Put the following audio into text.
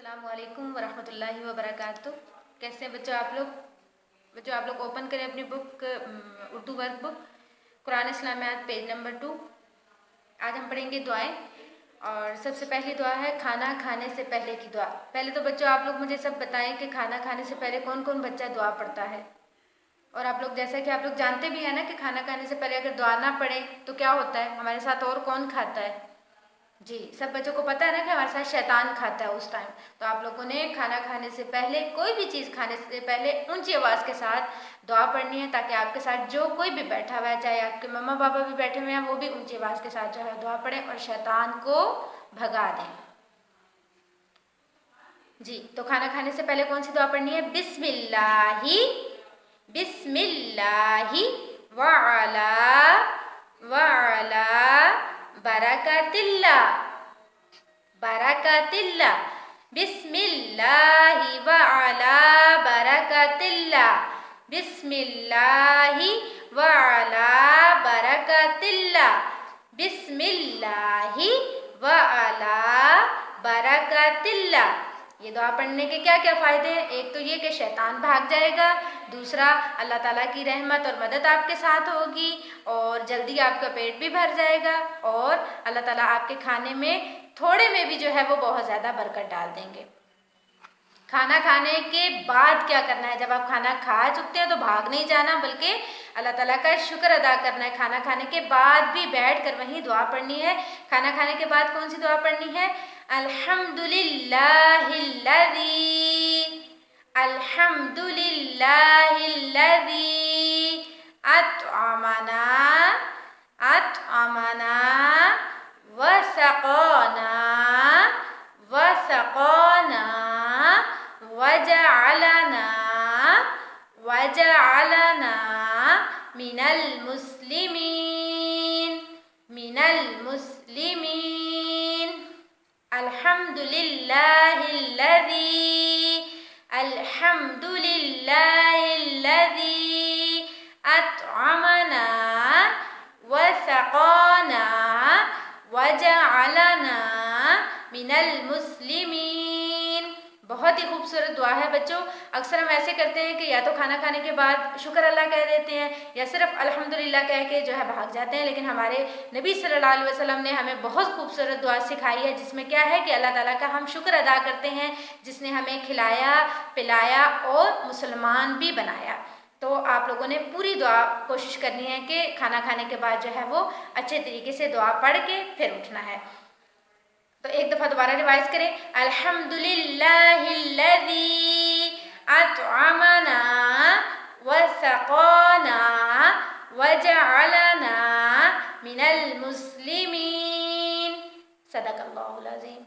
السلام علیکم ورحمۃ اللہ وبرکاتہ۔ کیسے ہیں بچوں آپ لوگ اوپن کریں اپنی بک اردو ورک بک قرآن اسلامیات پیج نمبر 2۔ آج ہم پڑھیں گے دعائیں، اور سب سے پہلی دعا ہے کھانا کھانے سے پہلے کی دعا۔ پہلے تو بچوں آپ لوگ مجھے سب بتائیں کہ کھانا کھانے سے پہلے کون کون بچہ دعا پڑھتا ہے، اور آپ لوگ جیسا کہ آپ لوگ جانتے بھی ہیں نا کہ کھانا کھانے سے پہلے اگر دعا نہ پڑھیں تو کیا ہوتا ہے، ہمارے ساتھ اور کون کھاتا ہے؟ جی سب بچوں کو پتہ ہے نا کہ ہمارے ساتھ شیطان کھاتا ہے اس ٹائم۔ تو آپ لوگوں نے کھانا کھانے سے پہلے، کوئی بھی چیز کھانے سے پہلے اونچی آواز کے ساتھ دعا پڑھنی ہے، تاکہ آپ کے ساتھ جو کوئی بھی بیٹھا ہوا ہے، چاہے آپ کے مما پاپا بھی بیٹھے ہوئے ہیں، وہ بھی اونچی آواز کے ساتھ جو ہے دعا پڑھیں اور شیطان کو بھگا دیں۔ جی تو کھانا کھانے سے پہلے کون سی دعا پڑھنی ہے؟ بسم اللہ وعلا برکات اللہ، بسم اللہ وعلا برکات اللہ، بسم اللہ وعلا برکات اللہ، بسم اللہ وعلا برکات اللہ۔ یہ دعا پڑھنے کے کیا کیا فائدے ہیں؟ ایک تو یہ کہ شیطان بھاگ جائے گا، دوسرا اللہ تعالیٰ کی رحمت اور مدد آپ کے ساتھ ہوگی، اور جلدی آپ کا پیٹ بھی بھر جائے گا، اور اللہ تعالیٰ آپ کے کھانے میں تھوڑے میں بھی جو ہے وہ بہت زیادہ برکت ڈال دیں گے۔ کھانا کھانے کے بعد کیا کرنا ہے؟ جب آپ کھانا کھا چکتے ہیں تو بھاگ نہیں جانا، بلکہ اللہ تعالیٰ کا شکر ادا کرنا ہے۔ کھانا کھانے کے بعد بھی بیٹھ کر وہیں دعا پڑھنی ہے۔ کھانا کھانے کے بعد کون سی دعا پڑھنی ہے؟ الحمدللہ الذی اطعمنا وسقانا وجعلنا من المسلمین۔ الحمدللہ الذی اطعمنا وسقانا وجعلنا من المسلمین۔ بہت ہی خوبصورت دعا ہے بچوں۔ اکثر ہم ایسے کرتے ہیں کہ یا تو کھانا کھانے کے بعد شکر اللہ کہہ دیتے ہیں، یا صرف الحمدللہ کہہ کے جو ہے بھاگ جاتے ہیں، لیکن ہمارے نبی صلی اللہ علیہ وسلم نے ہمیں بہت خوبصورت دعا سکھائی ہے، جس میں کیا ہے کہ اللہ تعالیٰ کا ہم شکر ادا کرتے ہیں جس نے ہمیں کھلایا پلایا اور مسلمان بھی بنایا۔ تو آپ لوگوں نے پوری دعا کوشش کرنی ہے کہ کھانا کھانے کے بعد جو ہے وہ اچھے طریقے سے دعا پڑھ کے پھر اٹھنا ہے۔ تو ایک دفعہ دوبارہ ریوائز کریں۔ الحمدللہ الذی اطعمنا وسقانا وجعلنا من المسلمین۔ صدق اللہ العظیم۔